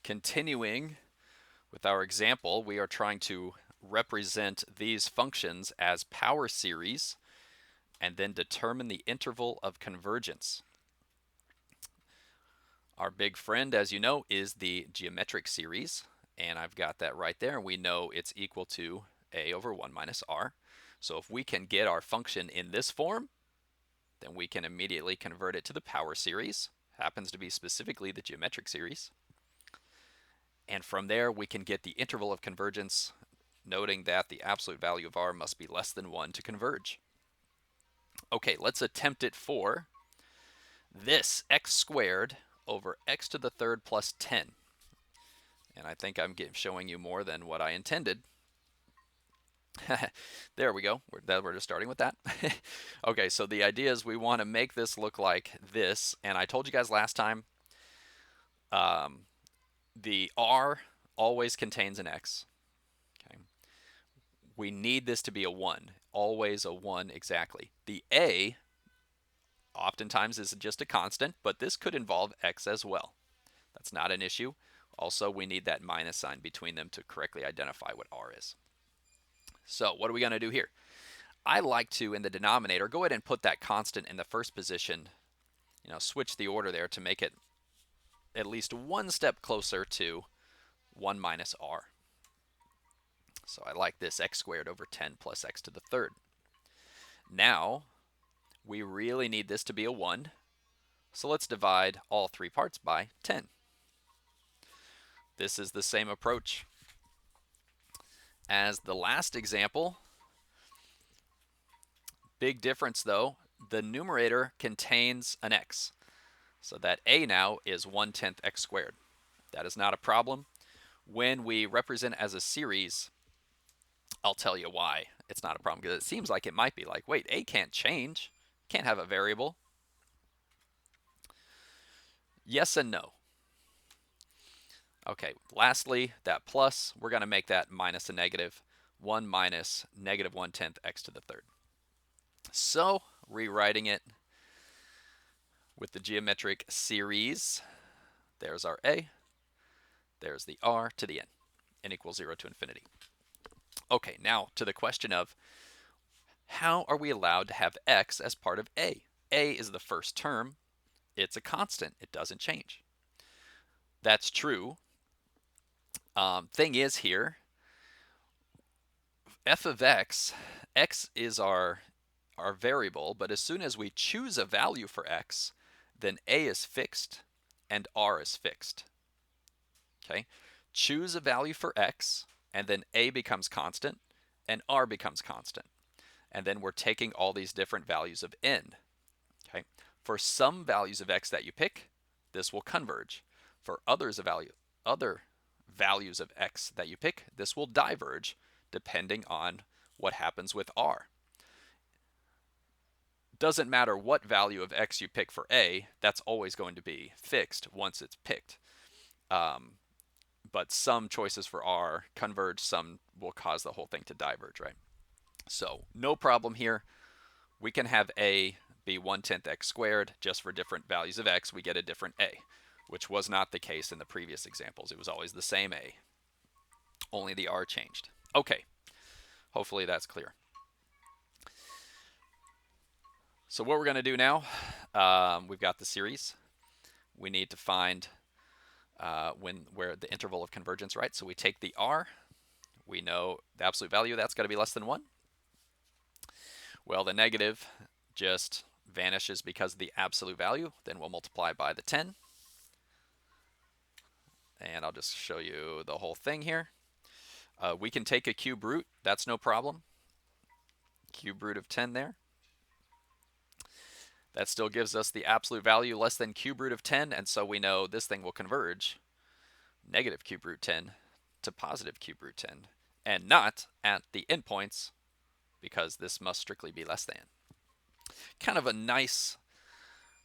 Continuing with our example, we are trying to represent these functions as power series and then determine the interval of convergence. Our big friend, as you know, is the geometric series, and I've got that right there. We know it's equal to a over 1 minus r. So if we can get our function in this form, then we can immediately convert it to the power series. Happens to be specifically the geometric series. And from there, we can get the interval of convergence, noting that the absolute value of r must be less than 1 to converge. Okay, let's attempt it for this x squared over x to the third plus 10. And I think I'm showing you more than what I intended. There we go. We're just starting with that. Okay, so the idea is we want to make this look like this. And I told you guys last time, the r always contains an x. Okay. We need this to be a 1. Always a 1 exactly. The a oftentimes is just a constant, but this could involve x as well. That's not an issue. Also, we need that minus sign between them to correctly identify what r is. So what are we going to do here? I like to, in the denominator, go ahead and put that constant in the first position, switch the order there to make it at least one step closer to 1 minus r. So I like this x squared over 10 plus x to the third. Now, we really need this to be a 1, so let's divide all three parts by 10. This is the same approach as the last example. Big difference though, the numerator contains an x. So that a now is 1/10 x squared. That is not a problem. When we represent as a series, I'll tell you why it's not a problem, because it seems like it might be like, wait, a can't change, can't have a variable. Yes and no. Okay, lastly, that plus, we're going to make that minus a negative. 1 minus negative 1/10 x to the third. So, rewriting it with the geometric series, there's our a, there's the r to the n, n equals 0 to infinity. Okay, now to the question of how are we allowed to have x as part of a? A is the first term. It's a constant. It doesn't change. That's true. Thing is here, f of x is our variable, but as soon as we choose a value for x, then a is fixed and r is fixed. Okay, choose a value for x, and then a becomes constant and r becomes constant. And then we're taking all these different values of n. Okay, for some values of x that you pick, this will converge. For other values of x that you pick, this will diverge depending on what happens with r. Doesn't matter what value of x you pick for a, that's always going to be fixed once it's picked. But some choices for r converge, some will cause the whole thing to diverge, right? So no problem here. We can have a be 1/10 x squared. Just for different values of x, we get a different a, which was not the case in the previous examples. It was always the same a, only the r changed. Okay, hopefully that's clear. So what we're going to do now, we've got the series. We need to find where the interval of convergence, right? So we take the r. We know the absolute value, that's got to be less than 1. Well, the negative just vanishes because of the absolute value. Then we'll multiply by the 10. And I'll just show you the whole thing here. We can take a cube root. That's no problem. Cube root of 10 there. That still gives us the absolute value less than cube root of 10, and so we know this thing will converge negative cube root 10 to positive cube root 10, and not at the endpoints, because this must strictly be less than. Kind of a nice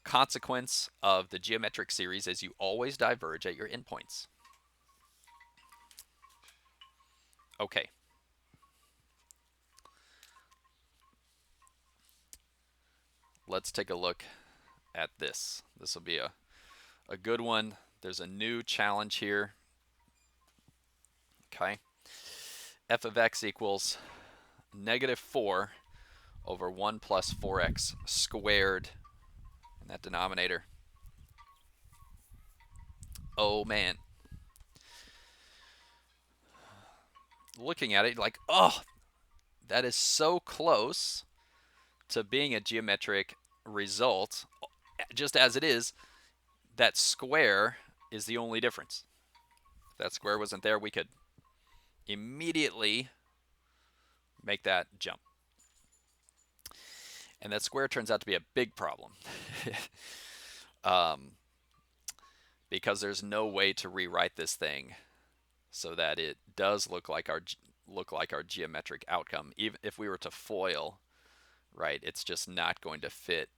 consequence of the geometric series is you always diverge at your endpoints. Okay. Let's take a look at this. This will be a good one. There's a new challenge here. Okay. F of x equals negative 4 over 1 plus 4x squared in that denominator. Oh, man. Looking at it, like, oh, that is so close to being a geometric result. Just as it is, that square is the only difference. If that square wasn't there, we could immediately make that jump. And that square turns out to be a big problem. Because there's no way to rewrite this thing so that it does look like our geometric outcome. Even if we were to FOIL, right, it's just not going to fit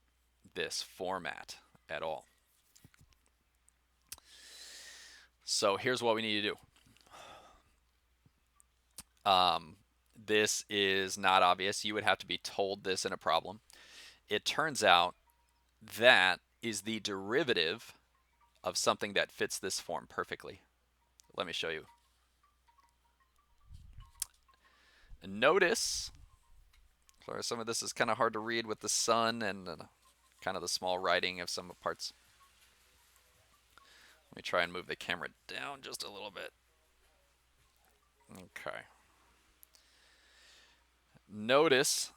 this format at all. So here's what we need to do. This is not obvious. You would have to be told this in a problem. It turns out that is the derivative of something that fits this form perfectly. Let me show you. Notice, sorry, some of this is kind of hard to read with the sun and kind of the small writing of some parts. Let me try and move the camera down just a little bit. Okay. Notice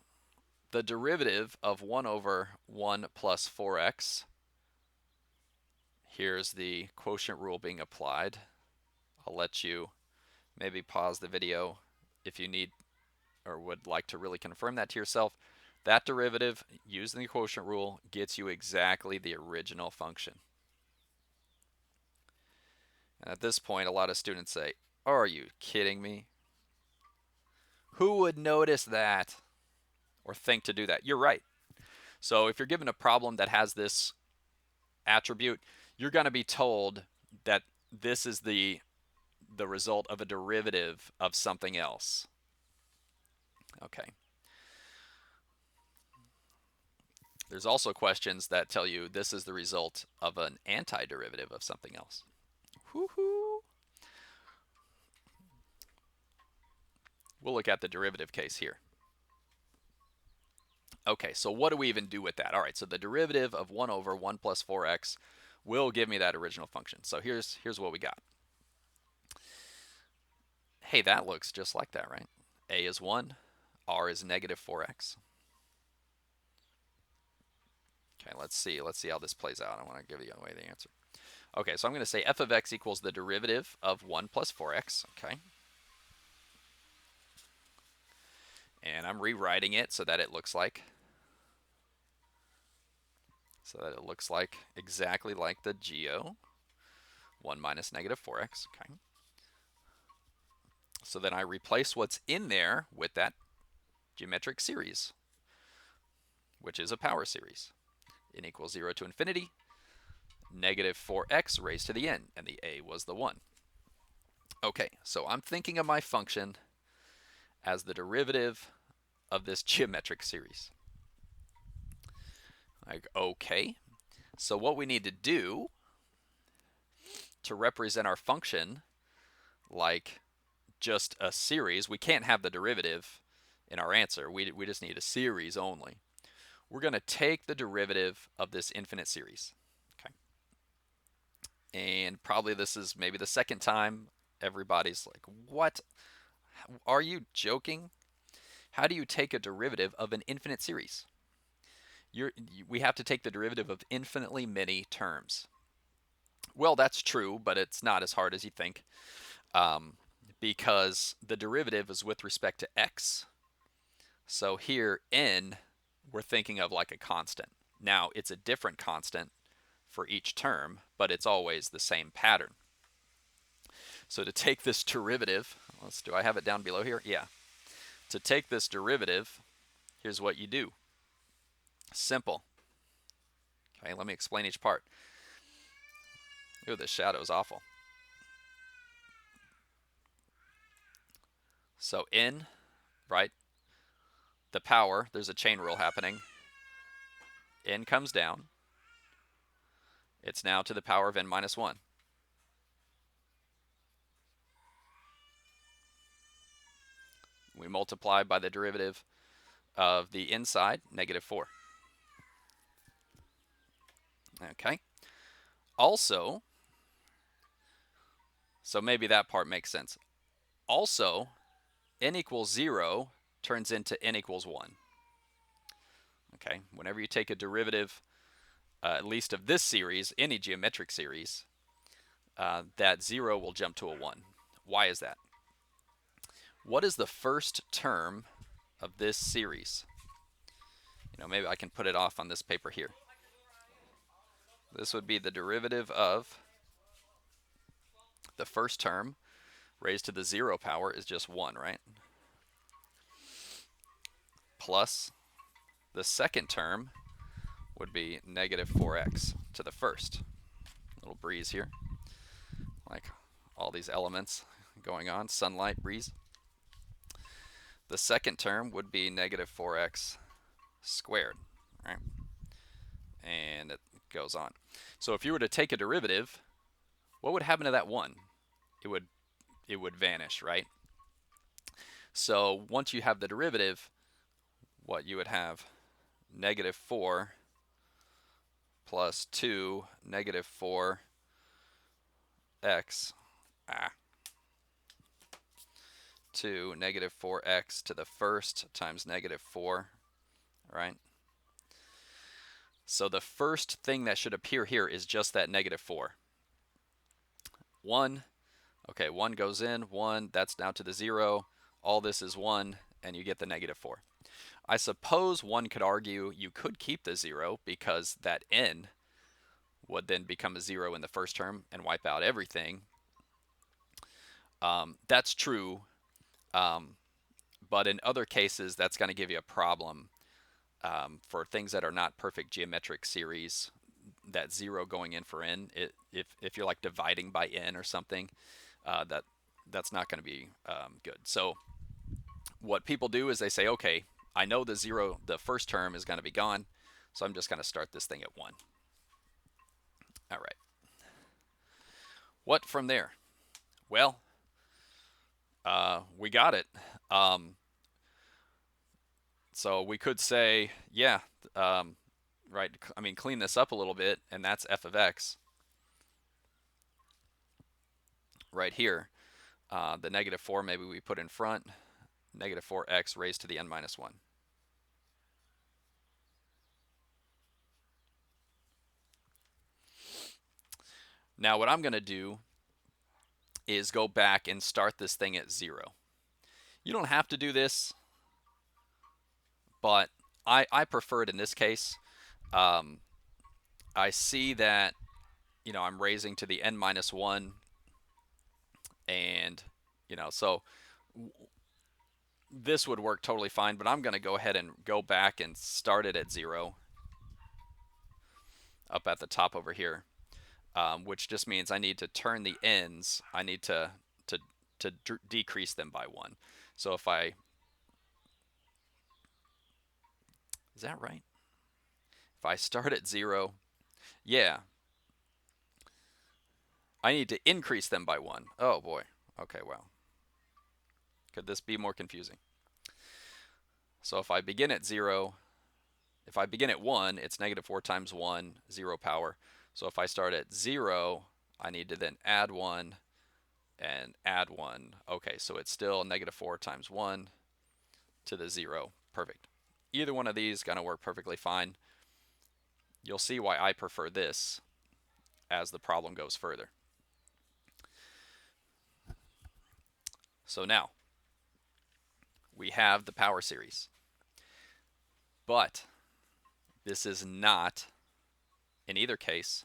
the derivative of 1 over 1 plus 4x. Here's the quotient rule being applied. I'll let you maybe pause the video if you need or would like to really confirm that to yourself. That derivative using the quotient rule gets you exactly the original function. And at this point, a lot of students say, are you kidding me? Who would notice that or think to do that? You're right. So if you're given a problem that has this attribute, you're going to be told that this is the result of a derivative of something else. Okay. There's also questions that tell you this is the result of an antiderivative of something else. Woohoo! We'll look at the derivative case here. Okay, so what do we even do with that? All right, so the derivative of 1 over 1 plus 4x will give me that original function. So here's what we got. Hey, that looks just like that, right? A is 1, r is negative 4x. Okay, let's see how this plays out. I want to give you away the answer. Okay, so I'm going to say f of x equals the derivative of 1 plus 4x. Okay. And I'm rewriting it so that it looks like exactly like the geo 1 minus negative 4x. Okay. So then I replace what's in there with that geometric series, which is a power series. N equals 0 to infinity, negative 4x raised to the n, and the a was the 1. Okay, so I'm thinking of my function as the derivative of this geometric series. Like, okay, so what we need to do to represent our function like just a series, we can't have the derivative in our answer. We just need a series only. We're going to take the derivative of this infinite series. Okay. And probably this is maybe the second time everybody's like, what? Are you joking? How do you take a derivative of an infinite series? We have to take the derivative of infinitely many terms. Well, that's true, but it's not as hard as you think, because the derivative is with respect to x. So here, n, we're thinking of like a constant. Now, it's a different constant for each term, but it's always the same pattern. So to take this derivative, do I have it down below here? Yeah. To take this derivative, here's what you do. Simple. Okay, let me explain each part. Ooh, this shadow is awful. So n, right? The power, there's a chain rule happening. N comes down. It's now to the power of n minus 1. We multiply by the derivative of the inside, -4. Okay. Also, so maybe that part makes sense. Also, n equals 0 turns into n equals 1. Okay, whenever you take a derivative, at least of this series, any geometric series, that 0 will jump to a 1. Why is that? What is the first term of this series? Maybe I can put it off on this paper here. This would be the derivative of the first term raised to the 0 power is just 1, right? Plus the second term would be -4x to the first. Little breeze here, like all these elements going on, sunlight, breeze. The second term would be -4x squared, right? And it goes on. So if you were to take a derivative, what would happen to that 1? It would vanish, right? So once you have the derivative, what you would have, -4 plus 2 -4x 2 -4x to the first times -4, right? So the first thing that should appear here is just that -4. 1, okay, 1 goes in, 1, that's now to the 0. All this is 1, and you get the -4. I suppose one could argue you could keep the 0 because that n would then become a 0 in the first term and wipe out everything. That's true, but in other cases, that's going to give you a problem for things that are not perfect geometric series. That 0 going in for n, if you're like dividing by n or something, that's not going to be good. So what people do is they say, okay, I know the 0, the first term is going to be gone, so I'm just going to start this thing at 1. All right. What from there? Well, we got it. So we could say, yeah, right, I mean, clean this up a little bit, and that's f of x right here. The -4 maybe we put in front, -4x raised to the n minus 1. Now what I'm going to do is go back and start this thing at 0. You don't have to do this, but I prefer it in this case. I see that, I'm raising to the n minus 1, and, so this would work totally fine, but I'm going to go ahead and go back and start it at 0 up at the top over here, which just means I need to turn the ends. I need to decrease them by 1. So if I, is that right? If I start at 0, yeah, I need to increase them by 1. Oh boy. Okay, well, could this be more confusing? So if I begin at 0, if I begin at 1, it's -4 times 1, 0 power. So if I start at 0, I need to then add 1 and add 1. Okay, so it's still -4 times 1 to the 0. Perfect. Either one of these is going to work perfectly fine. You'll see why I prefer this as the problem goes further. So now we have the power series, but this is not, in either case,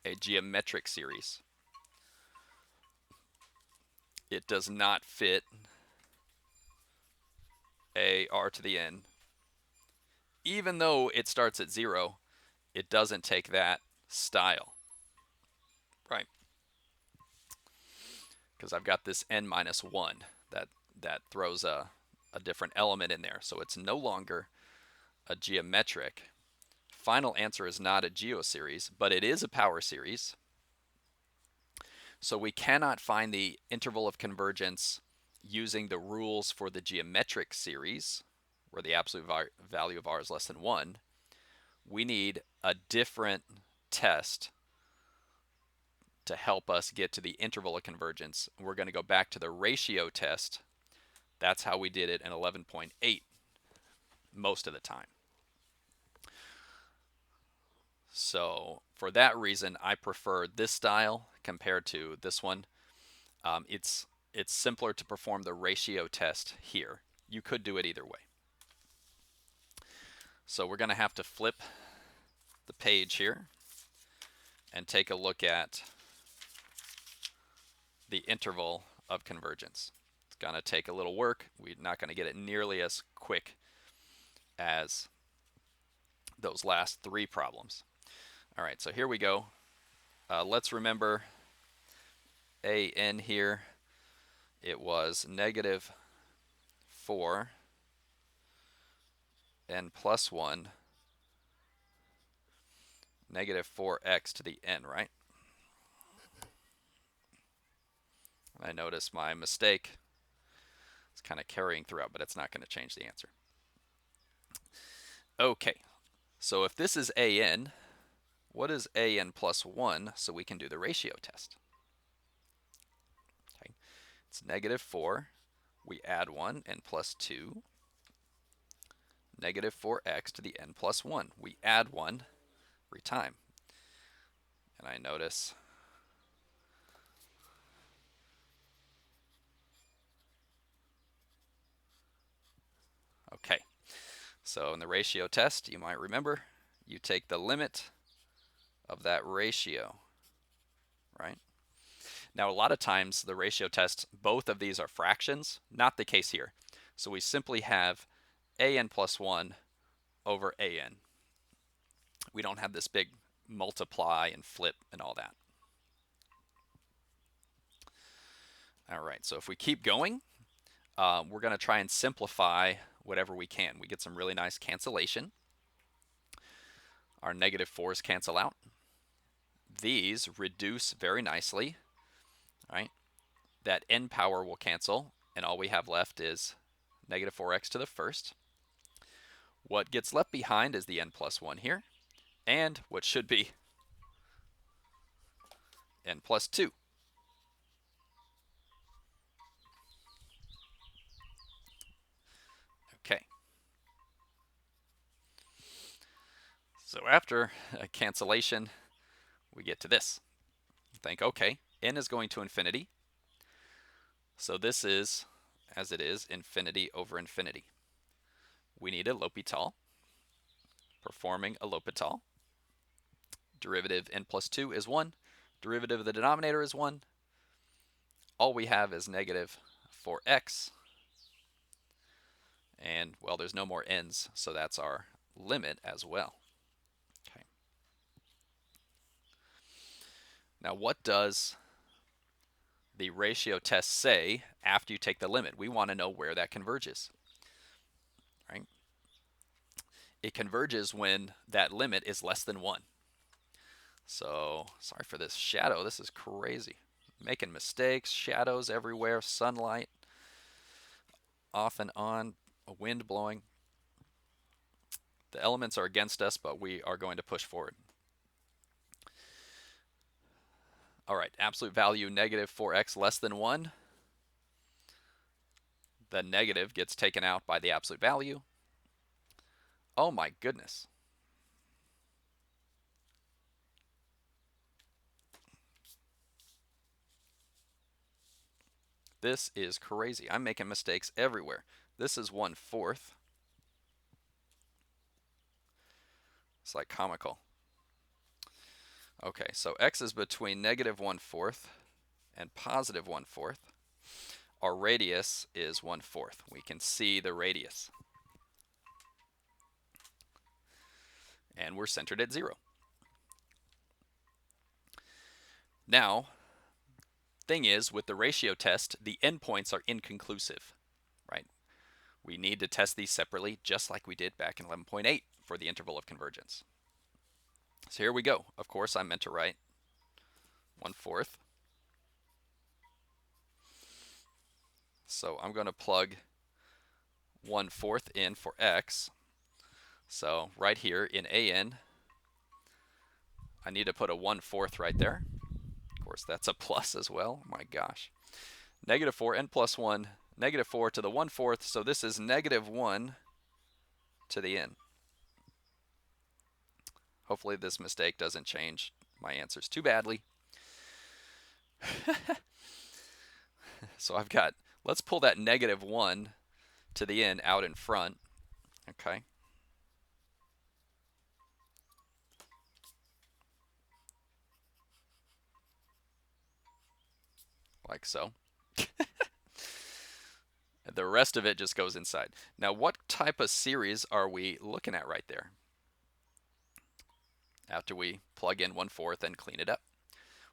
a geometric series. It does not fit a r to the n. Even though it starts at 0, it doesn't take that style, right? Because I've got this n minus 1 that throws a different element in there. So it's no longer a geometric. Final answer is not a geoseries, but it is a power series. So we cannot find the interval of convergence using the rules for the geometric series, where the absolute value of r is less than 1, we need a different test to help us get to the interval of convergence. We're going to go back to the ratio test. That's how we did it in 11.8 most of the time. So for that reason, I prefer this style compared to this one. It's simpler to perform the ratio test here. You could do it either way. So we're going to have to flip the page here and take a look at the interval of convergence. It's going to take a little work. We're not going to get it nearly as quick as those last 3 problems. All right, so here we go. Let's remember an here. It was negative 4 n plus 1, negative 4x to the n, right? I notice my mistake. It's kind of carrying throughout, but it's not going to change the answer. Okay, so if this is an, what is an plus 1 so we can do the ratio test? Okay, it's negative 4. We add 1, n plus 2. Negative 4x to the n plus 1. We add 1 every time. And I notice okay, so in the ratio test, you might remember, you take the limit of that ratio, right? Now, a lot of times, the ratio test, both of these are fractions. Not the case here. So we simply have an plus 1 over an. We don't have this big multiply and flip and all that. All right, so if we keep going, we're going to try and simplify whatever we can. We get some really nice cancellation. Our negative 4's cancel out. These reduce very nicely, right? That n power will cancel, and all we have left is negative 4x to the first. What gets left behind is the n plus 1 here, and what should be n plus 2. Okay. So after a cancellation, we get to this. Think, okay, n is going to infinity. So this is, as it is, infinity over infinity. We need a L'Hopital. Performing a L'Hopital. Derivative n plus 2 is 1. Derivative of the denominator is 1. All we have is negative 4x. And, well, there's no more n's, so that's our limit as well. Okay. Now, what does the ratio test say after you take the limit? We want to know where that converges, right? It converges when that limit is less than 1. So, sorry for this shadow. This is crazy. Making mistakes, shadows everywhere, sunlight off and on, a wind blowing. The elements are against us, but we are going to push forward. All right, absolute value negative 4x less than 1. The negative gets taken out by the absolute value. Oh my goodness. This is crazy. I'm making mistakes everywhere. This is 1/4. It's like comical. Okay, so x is between negative 1/4 and positive 1/4. Our radius is 1/4. We can see the radius. And we're centered at 0. Now, thing is, with the ratio test, the endpoints are inconclusive, right? We need to test these separately, just like we did back in 11.8 for the interval of convergence. So here we go. Of course, I meant to write 1/4. So I'm going to plug 1/4 in for x. So right here in AN, I need to put a 1/4 right there. Of course, that's a plus as well. My gosh. -4 n plus 1, -4 to the 1/4. So this is -1 to the n. Hopefully this mistake doesn't change my answers too badly. So I've got, let's pull that -1 to the n out in front. Okay. Like so. The rest of it just goes inside. Now, what type of series are we looking at right there? After we plug in 1/4 and clean it up.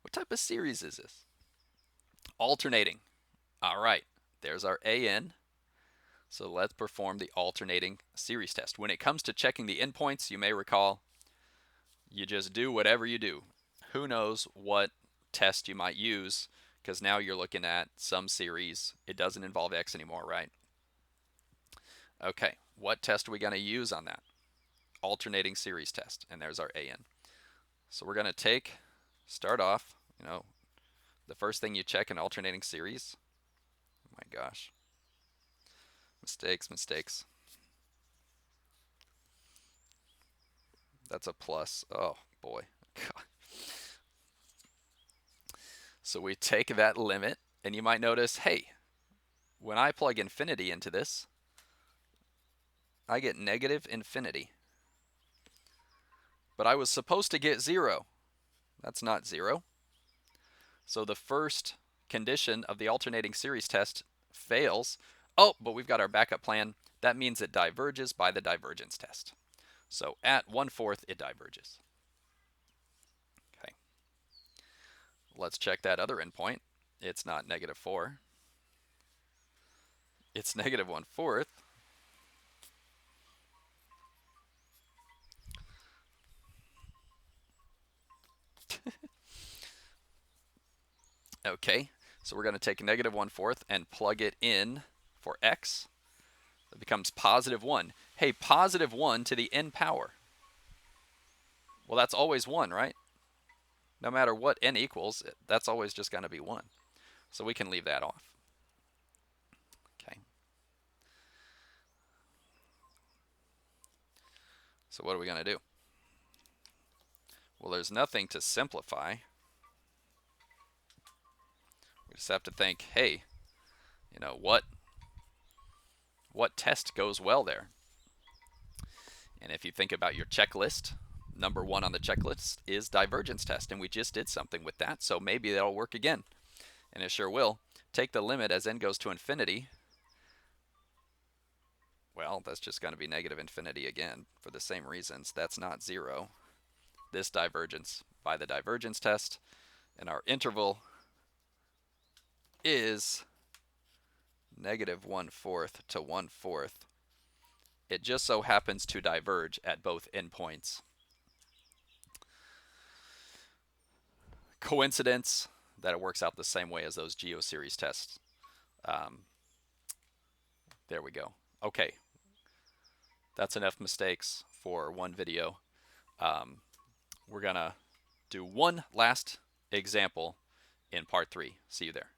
What type of series is this? Alternating. All right, there's our AN. So let's perform the alternating series test. When it comes to checking the endpoints, you may recall, you just do whatever you do. Who knows what test you might use, because now you're looking at some series. It doesn't involve x anymore, right? Okay, what test are we going to use on that? Alternating series test, and there's our AN. So we're going to start off, the first thing you check in alternating series. Oh my gosh. Mistakes. That's a plus. Oh boy. God. So we take that limit, and you might notice, hey, when I plug infinity into this, I get -infinity. But I was supposed to get 0. That's not 0. So the first condition of the alternating series test fails. Oh, but we've got our backup plan. That means it diverges by the divergence test. So at 1/4, it diverges. Okay. Let's check that other endpoint. It's not -4. It's -1/4. Okay, so we're going to take -1/4 and plug it in for x. It becomes +1. Hey, +1 to the n power. Well, that's always 1, right? No matter what n equals, that's always just going to be 1. So we can leave that off. Okay. So what are we going to do? Well, there's nothing to simplify. We just have to think, hey, what test goes well there? And if you think about your checklist, number 1 on the checklist is divergence test, and we just did something with that, so maybe that'll work again. And it sure will. Take the limit as n goes to infinity. Well, that's just going to be -infinity again for the same reasons. That's not 0. This divergence by the divergence test, and our interval is -1/4 to 1/4. It just so happens to diverge at both endpoints. Coincidence that it works out the same way as those geoseries tests. There we go. Okay, that's enough mistakes for one video. We're gonna do one last example in part 3. See you there.